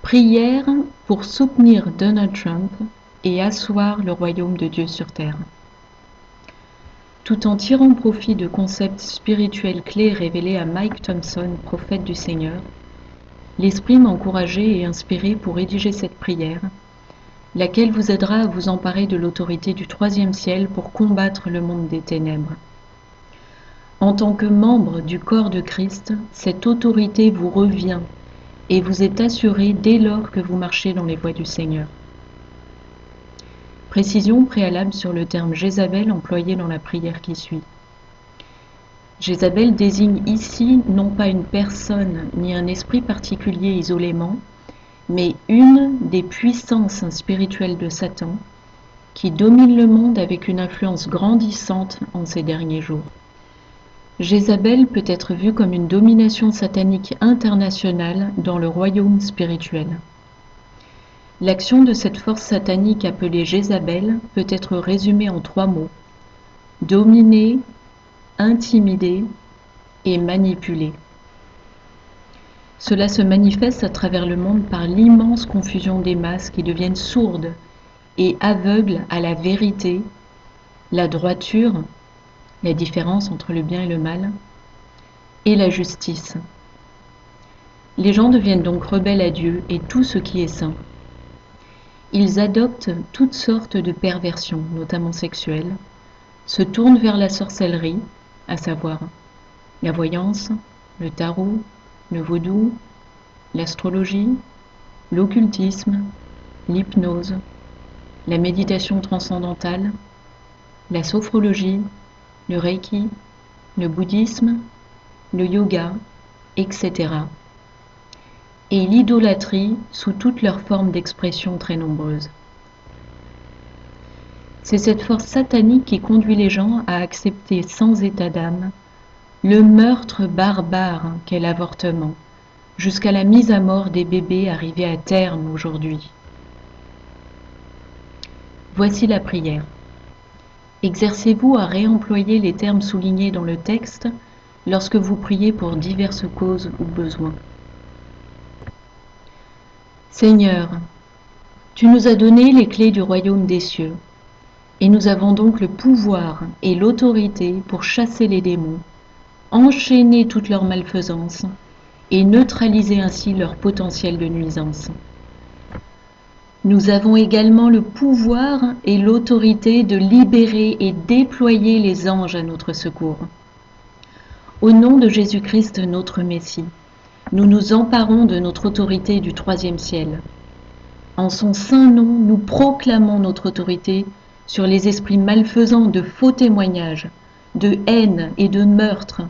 Prière pour soutenir Donald Trump et asseoir le royaume de Dieu sur terre. Tout en tirant profit de concepts spirituels clés révélés à Mike Thompson, prophète du Seigneur, l'Esprit m'a encouragé et inspiré pour rédiger cette prière, laquelle vous aidera à vous emparer de l'autorité du troisième ciel pour combattre le monde des ténèbres. En tant que membre du corps de Christ, cette autorité vous revient et vous est assurée dès lors que vous marchez dans les voies du Seigneur. Précision préalable sur le terme Jézabel employé dans la prière qui suit. Jézabel désigne ici non pas une personne ni un esprit particulier isolément, mais une des puissances spirituelles de Satan qui domine le monde avec une influence grandissante en ces derniers jours. Jézabel peut être vue comme une domination satanique internationale dans le royaume spirituel. L'action de cette force satanique appelée Jézabel peut être résumée en 3 mots: dominer, intimider et manipuler. Cela se manifeste à travers le monde par l'immense confusion des masses qui deviennent sourdes et aveugles à la vérité, la droiture, la différence entre le bien et le mal, et la justice. Les gens deviennent donc rebelles à Dieu et tout ce qui est saint. Ils adoptent toutes sortes de perversions, notamment sexuelles, se tournent vers la sorcellerie, à savoir la voyance, le tarot, le vaudou, l'astrologie, l'occultisme, l'hypnose, la méditation transcendantale, la sophrologie, le reiki, le bouddhisme, le yoga, etc. et l'idolâtrie sous toutes leurs formes d'expression très nombreuses. C'est cette force satanique qui conduit les gens à accepter sans état d'âme le meurtre barbare qu'est l'avortement, jusqu'à la mise à mort des bébés arrivés à terme aujourd'hui. Voici la prière. Exercez-vous à réemployer les termes soulignés dans le texte lorsque vous priez pour diverses causes ou besoins. Seigneur, tu nous as donné les clés du royaume des cieux, et nous avons donc le pouvoir et l'autorité pour chasser les démons, enchaîner toute leur malfaisance et neutraliser ainsi leur potentiel de nuisance. Nous avons également le pouvoir et l'autorité de libérer et déployer les anges à notre secours. Au nom de Jésus-Christ, notre Messie, nous nous emparons de notre autorité du troisième ciel. En son saint nom, nous proclamons notre autorité sur les esprits malfaisants de faux témoignages, de haine et de meurtre,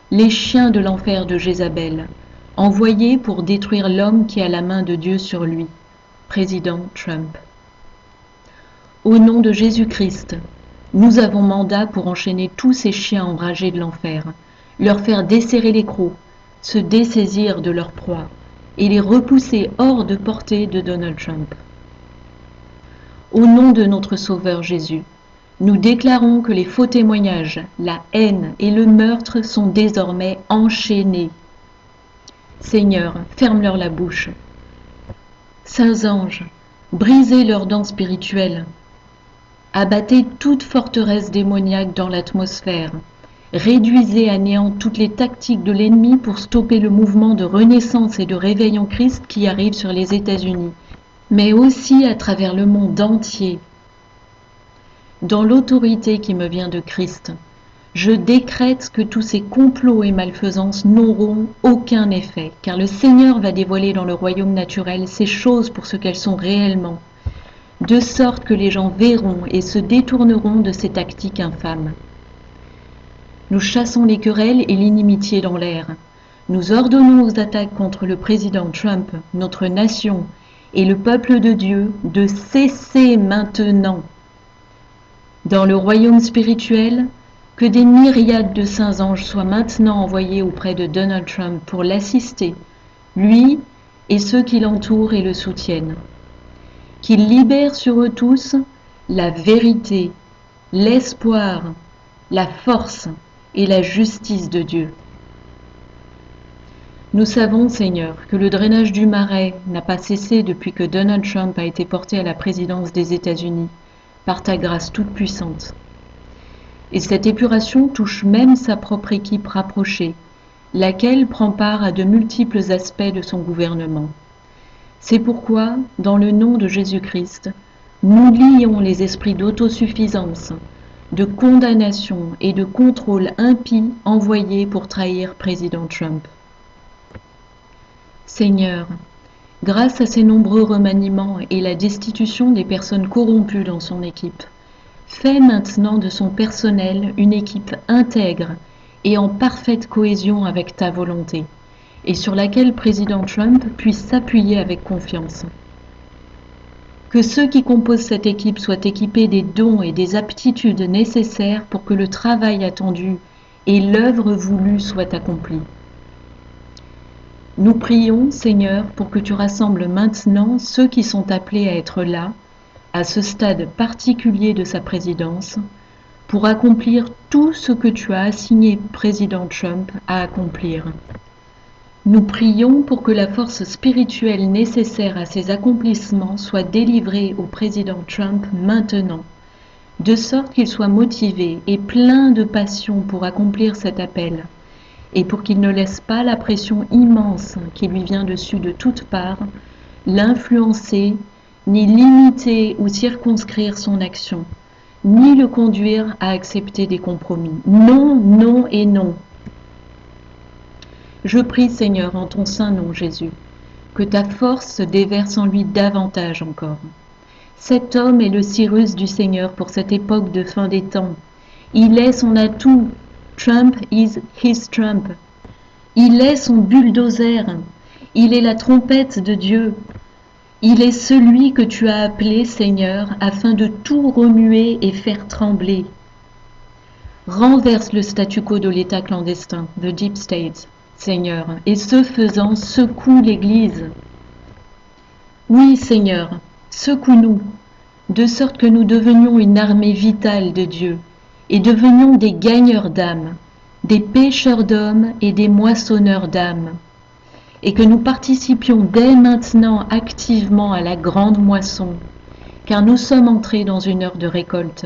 les chiens de l'enfer de Jézabel, envoyés pour détruire l'homme qui a la main de Dieu sur lui, président Trump. Au nom de Jésus-Christ, nous avons mandat pour enchaîner tous ces chiens enragés de l'enfer, leur faire desserrer les crocs, se dessaisir de leur proie et les repousser hors de portée de Donald Trump. Au nom de notre Sauveur Jésus, nous déclarons que les faux témoignages, la haine et le meurtre sont désormais enchaînés. Seigneur, ferme-leur la bouche. Saints anges, brisez leurs dents spirituelles. Abattez toute forteresse démoniaque dans l'atmosphère. Réduisez à néant toutes les tactiques de l'ennemi pour stopper le mouvement de renaissance et de réveil en Christ qui arrive sur les États-Unis, mais aussi à travers le monde entier. Dans l'autorité qui me vient de Christ, je décrète que tous ces complots et malfaisances n'auront aucun effet, car le Seigneur va dévoiler dans le royaume naturel ces choses pour ce qu'elles sont réellement, de sorte que les gens verront et se détourneront de ces tactiques infâmes. Nous chassons les querelles et l'inimitié dans l'air. Nous ordonnons aux attaques contre le président Trump, notre nation et le peuple de Dieu de cesser maintenant. Dans le royaume spirituel, que des myriades de saints anges soient maintenant envoyés auprès de Donald Trump pour l'assister, lui et ceux qui l'entourent et le soutiennent. Qu'il libère sur eux tous la vérité, l'espoir, la force et la justice de Dieu. Nous savons, Seigneur, que le drainage du Marais n'a pas cessé depuis que Donald Trump a été porté à la présidence des États-Unis, par ta grâce toute puissante. Et cette épuration touche même sa propre équipe rapprochée, laquelle prend part à de multiples aspects de son gouvernement. C'est pourquoi, dans le nom de Jésus-Christ, nous lions les esprits d'autosuffisance, de condamnation et de contrôle impie envoyés pour trahir président Trump. Seigneur, grâce à ses nombreux remaniements et la destitution des personnes corrompues dans son équipe, fais maintenant de son personnel une équipe intègre et en parfaite cohésion avec ta volonté, et sur laquelle président Trump puisse s'appuyer avec confiance. Que ceux qui composent cette équipe soient équipés des dons et des aptitudes nécessaires pour que le travail attendu et l'œuvre voulue soient accomplis. Nous prions, Seigneur, pour que tu rassembles maintenant ceux qui sont appelés à être là, à ce stade particulier de sa présidence, pour accomplir tout ce que tu as assigné président Trump à accomplir. Nous prions pour que la force spirituelle nécessaire à ces accomplissements soit délivrée au président Trump maintenant, de sorte qu'il soit motivé et plein de passion pour accomplir cet appel, et pour qu'il ne laisse pas la pression immense qui lui vient dessus de toutes parts l'influencer, ni limiter ou circonscrire son action, ni le conduire à accepter des compromis. Non, non et non. Je prie, Seigneur, en ton saint nom, Jésus, que ta force se déverse en lui davantage encore. Cet homme est le Cyrus du Seigneur pour cette époque de fin des temps. Il est son atout. Trump is his Trump. Il est son bulldozer. Il est la trompette de Dieu. Il est celui que tu as appelé, Seigneur, afin de tout remuer et faire trembler. Renverse le statu quo de l'État clandestin, the Deep State, Seigneur, et ce faisant, secoue l'Église. Oui, Seigneur, secoue-nous, de sorte que nous devenions une armée vitale de Dieu, et devenions des gagneurs d'âmes, des pêcheurs d'hommes et des moissonneurs d'âmes, et que nous participions dès maintenant activement à la grande moisson, car nous sommes entrés dans une heure de récolte.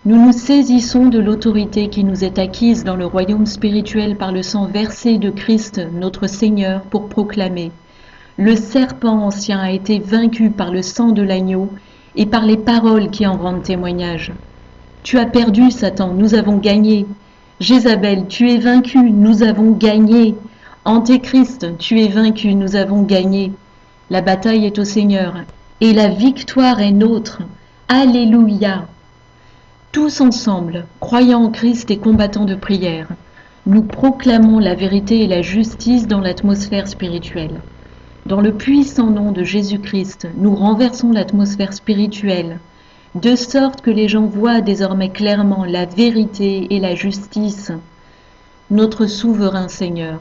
Nous nous saisissons de l'autorité qui nous est acquise dans le royaume spirituel par le sang versé de Christ, notre Seigneur, pour proclamer « Le serpent ancien a été vaincu par le sang de l'agneau et par les paroles qui en rendent témoignage. Tu as perdu, Satan, nous avons gagné. Jézabel, tu es vaincu, nous avons gagné. Antéchrist, tu es vaincu, nous avons gagné. La bataille est au Seigneur et la victoire est nôtre. Alléluia. Tous ensemble, croyant en Christ et combattants de prière, nous proclamons la vérité et la justice dans l'atmosphère spirituelle. Dans le puissant nom de Jésus-Christ, nous renversons l'atmosphère spirituelle, de sorte que les gens voient désormais clairement la vérité et la justice. Notre souverain Seigneur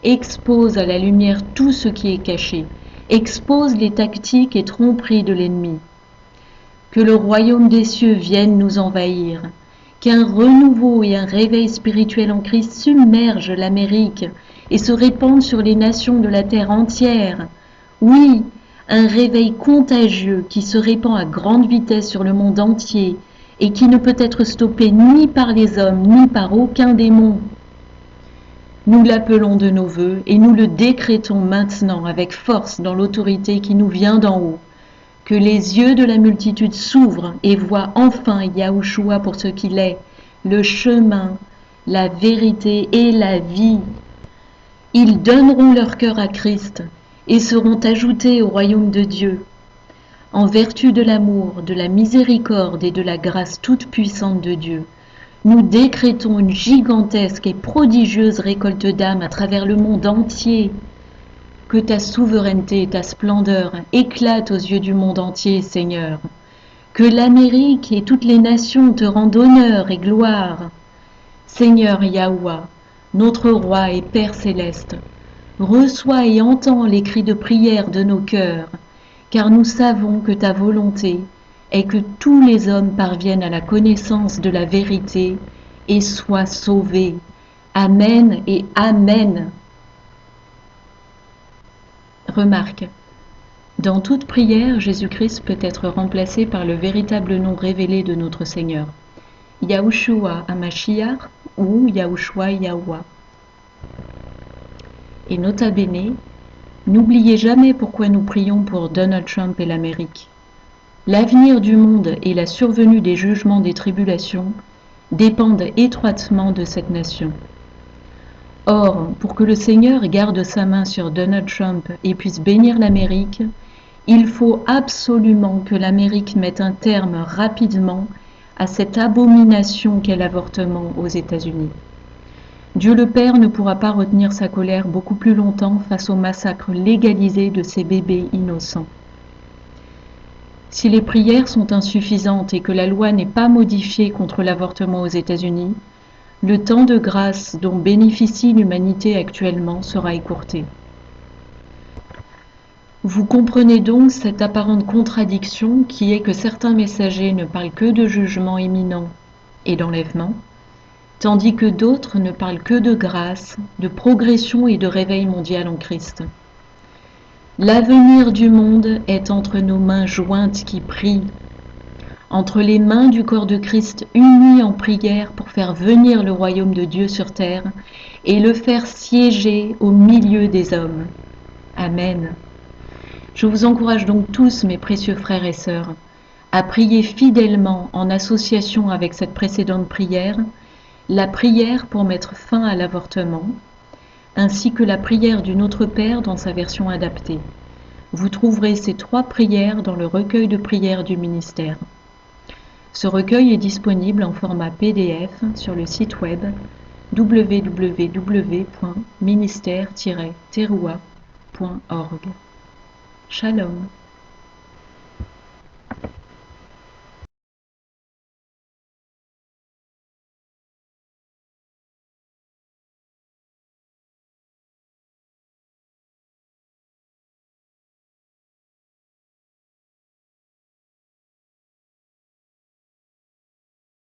expose à la lumière tout ce qui est caché, expose les tactiques et tromperies de l'ennemi. Que le royaume des cieux vienne nous envahir, qu'un renouveau et un réveil spirituel en Christ submergent l'Amérique et se répandent sur les nations de la terre entière. Oui, un réveil contagieux qui se répand à grande vitesse sur le monde entier et qui ne peut être stoppé ni par les hommes ni par aucun démon. Nous l'appelons de nos vœux et nous le décrétons maintenant avec force dans l'autorité qui nous vient d'en haut. Que les yeux de la multitude s'ouvrent et voient enfin Yahushua pour ce qu'il est, le chemin, la vérité et la vie. Ils donneront leur cœur à Christ et seront ajoutés au royaume de Dieu. En vertu de l'amour, de la miséricorde et de la grâce toute puissante de Dieu, nous décrétons une gigantesque et prodigieuse récolte d'âmes à travers le monde entier. Que ta souveraineté et ta splendeur éclatent aux yeux du monde entier, Seigneur. Que l'Amérique et toutes les nations te rendent honneur et gloire. Seigneur Yahuwah, notre Roi et Père céleste, reçois et entends les cris de prière de nos cœurs, car nous savons que ta volonté est que tous les hommes parviennent à la connaissance de la vérité et soient sauvés. Amen et Amen. Remarque, dans toute prière, Jésus-Christ peut être remplacé par le véritable nom révélé de notre Seigneur, Yahushua HaMashiach ou Yahushua Yahweh. Et nota bene, n'oubliez jamais pourquoi nous prions pour Donald Trump et l'Amérique. L'avenir du monde et la survenue des jugements des tribulations dépendent étroitement de cette nation. Or, pour que le Seigneur garde sa main sur Donald Trump et puisse bénir l'Amérique, il faut absolument que l'Amérique mette un terme rapidement à cette abomination qu'est l'avortement aux États-Unis. Dieu le Père ne pourra pas retenir sa colère beaucoup plus longtemps face au massacre légalisé de ces bébés innocents. Si les prières sont insuffisantes et que la loi n'est pas modifiée contre l'avortement aux États-Unis, le temps de grâce dont bénéficie l'humanité actuellement sera écourté. Vous comprenez donc cette apparente contradiction qui est que certains messagers ne parlent que de jugement imminent et d'enlèvement, tandis que d'autres ne parlent que de grâce, de progression et de réveil mondial en Christ. L'avenir du monde est entre nos mains jointes qui prient, entre les mains du corps de Christ unies en prière pour faire venir le royaume de Dieu sur terre et le faire siéger au milieu des hommes. Amen. Je vous encourage donc tous, mes précieux frères et sœurs, à prier fidèlement en association avec cette précédente prière, la prière pour mettre fin à l'avortement, ainsi que la prière du Notre Père dans sa version adaptée. Vous trouverez ces 3 prières dans le recueil de prières du ministère. Ce recueil est disponible en format PDF sur le site web www.ministère-teroua.org. Shalom.